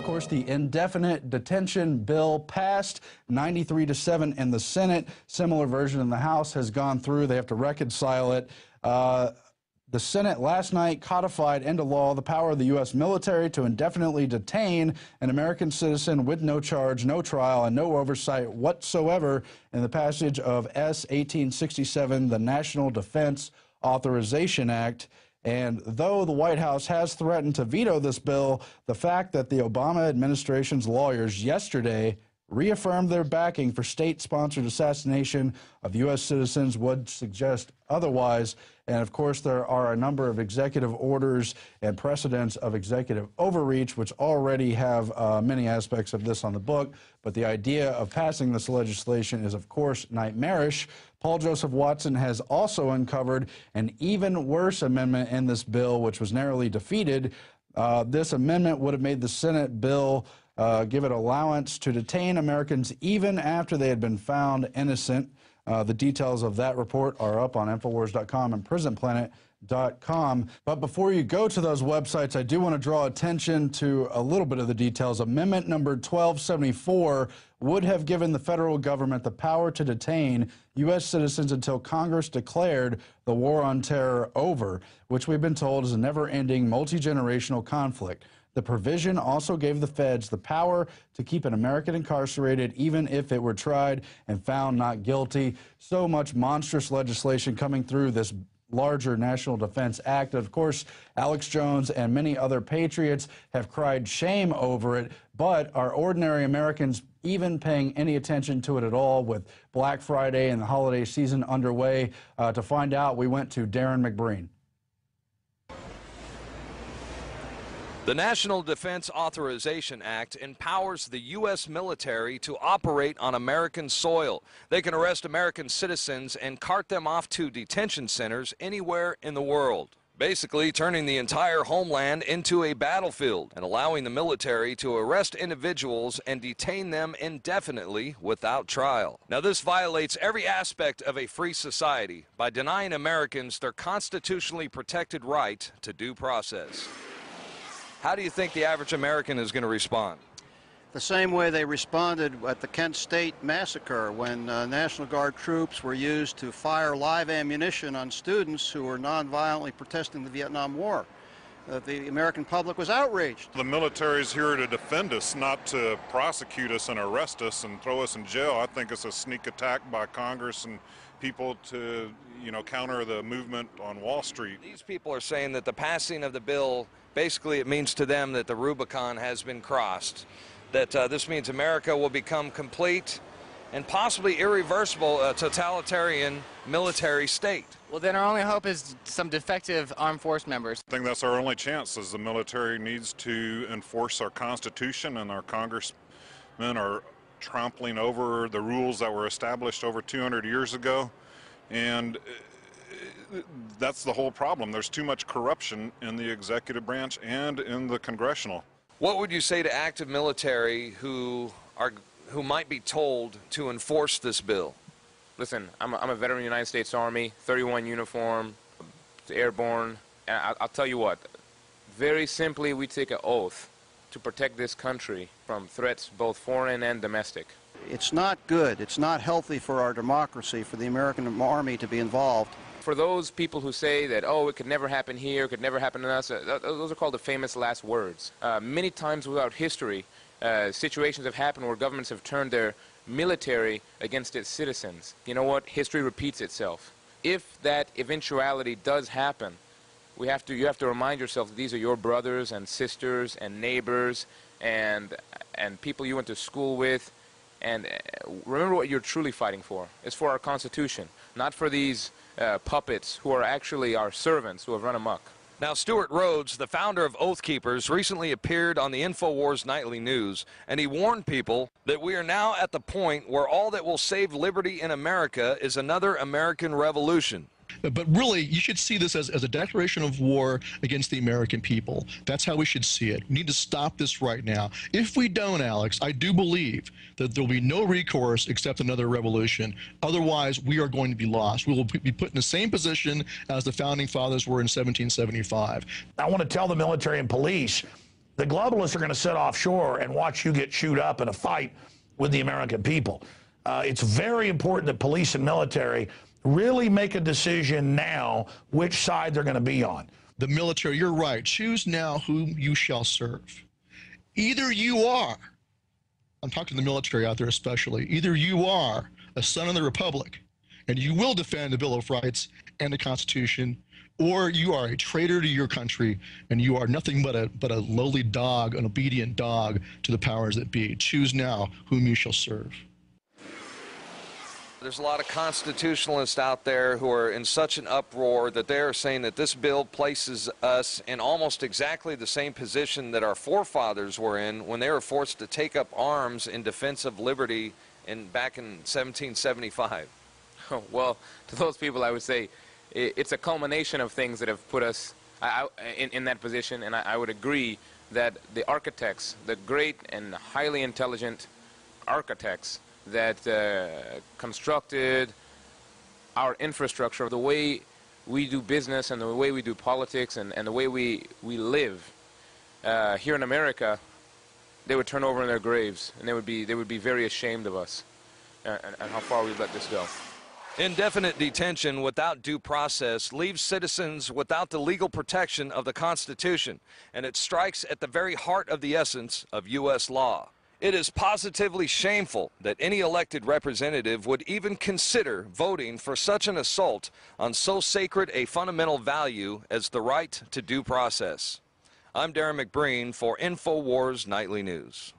course, the indefinite detention bill passed 93-7 in the Senate. Similar version in the House has gone through. They have to reconcile it. The Senate last night codified into law the power of the U.S. military to indefinitely detain an American citizen with no charge, no trial, and no oversight whatsoever in the passage of S. 1867, the National Defense Authorization Act. And though the White House has threatened to veto this bill, the fact that the Obama administration's lawyers yesterday reaffirmed their backing for state-sponsored assassination of U.S. citizens would suggest otherwise. And, of course, there are a number of executive orders and precedents of executive overreach, which already have many aspects of this on the book. But the idea of passing this legislation is, of course, nightmarish. Paul Joseph Watson has also uncovered an even worse amendment in this bill, which was narrowly defeated. This amendment would have made the Senate bill give it allowance to detain Americans even after they had been found innocent. The details of that report are up on Infowars.com and PrisonPlanet.com. But before you go to those websites, I do want to draw attention to a little bit of the details. Amendment number 1274 would have given the federal government the power to detain U.S. citizens until Congress declared the war on terror over, which we've been told is a never-ending, multi-generational conflict. The provision also gave the feds the power to keep an American incarcerated even if it were tried and found not guilty. So much monstrous legislation coming through this larger National Defense Act. Of course, Alex Jones and many other patriots have cried shame over it, but are ordinary Americans even paying any attention to it at all with Black Friday and the holiday season underway? To find out, we went to Darren McBreen. The National Defense Authorization Act empowers the U.S. military to operate on American soil. They can arrest American citizens and cart them off to detention centers anywhere in the world, basically turning the entire homeland into a battlefield and allowing the military to arrest individuals and detain them indefinitely without trial. Now, this violates every aspect of a free society by denying Americans their constitutionally protected right to due process. How do you think the average American is going to respond? The same way they responded at the Kent State massacre when National Guard troops were used to fire live ammunition on students who were nonviolently protesting the Vietnam War. The American public was outraged. The military is here to defend us, not to prosecute us and arrest us and throw us in jail. I think it's a sneak attack by Congress and people to, counter the movement on Wall Street. These people are saying that the passing of the bill, basically it means to them that the Rubicon has been crossed, that this means America will become complete and possibly irreversible totalitarian military state. Well, then our only hope is some defective armed force members. I think that's our only chance, is the military needs to enforce our Constitution, and our congressmen are trampling over the rules that were established over 200 years ago. And that's the whole problem. There's too much corruption in the executive branch and in the congressional. What would you say to active military who might be told to enforce this bill? Listen, I'm a veteran of the United States Army, 31 uniform, airborne, and I'll tell you what, very simply, we take an oath to protect this country from threats both foreign and domestic. It's not good. It's not healthy for our democracy, for the American Army to be involved. For those people who say that, oh, it could never happen here, it could never happen to us, those are called the famous last words. Many times throughout history, situations have happened where governments have turned their military against its citizens. You know what? History repeats itself. If that eventuality does happen, you have to remind yourself that these are your brothers and sisters and neighbors and people you went to school with. And remember what you're truly fighting for. It's for our Constitution, not for these puppets who are actually our servants who have run amok. Now, Stuart Rhodes, the founder of Oath Keepers, recently appeared on the InfoWars Nightly News, and he warned people that we are now at the point where all that will save liberty in America is another American revolution. But really, you should see this as a declaration of war against the American people. That's how we should see it. We need to stop this right now. If we don't, Alex, I do believe that there will be no recourse except another revolution. Otherwise, we are going to be lost. We will be put in the same position as the Founding Fathers were in 1775. I want to tell the military and police, The globalists are going to sit offshore and watch you get chewed up in a fight with the American people. It's very important that police and military really make a decision now which side they're going to be on. The military, you're right. Choose now whom you shall serve. Either you are, I'm talking to the military out there especially, either you are a son of the Republic and you will defend the Bill of Rights and the Constitution, or you are a traitor to your country and you are nothing but a lowly dog, an obedient dog to the powers that be. Choose now whom you shall serve. There's a lot of constitutionalists out there who are in such an uproar that they are saying that this bill places us in almost exactly the same position that our forefathers were in when they were forced to take up arms in defense of liberty back in 1775. Well, to those people I would say it's a culmination of things that have put us in that position, and I would agree that the architects, the great and highly intelligent architects that constructed our infrastructure, the way we do business and the way we do politics and the way we live here in America, they would turn over in their graves and they would be very ashamed of us and how far we've let this go. Indefinite detention without due process leaves citizens without the legal protection of the Constitution, and it strikes at the very heart of the essence of U.S. law. It is positively shameful that any elected representative would even consider voting for such an assault on so sacred a fundamental value as the right to due process. I'm Darren McBreen for InfoWars Nightly News.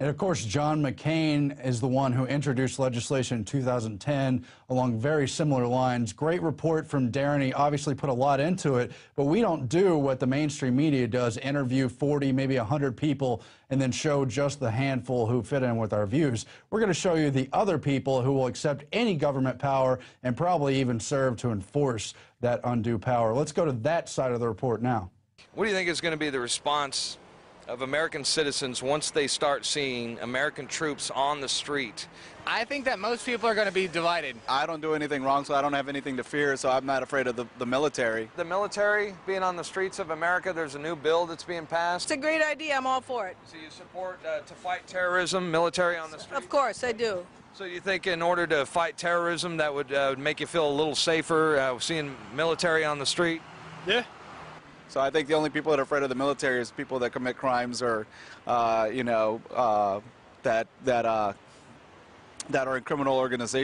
And of course, John McCain is the one who introduced legislation in 2010 along very similar lines. Great report from Darren. He obviously put a lot into it, but we don't do what the mainstream media does, interview 40, maybe 100 people, and then show just the handful who fit in with our views. We're going to show you the other people who will accept any government power and probably even serve to enforce that undue power. Let's go to that side of the report now. What do you think is going to be the response of American citizens once they start seeing American troops on the street? I think that most people are going to be divided. I don't do anything wrong, so I don't have anything to fear, so I'm not afraid of the military. The military being on the streets of America, there's a new bill that's being passed. It's a great idea. I'm all for it. So you support to fight terrorism, military on the street? Of course, I do. So you think in order to fight terrorism, that would make you feel a little safer seeing military on the street? Yeah. So I think the only people that are afraid of the military is people that commit crimes or, that are in criminal organizations.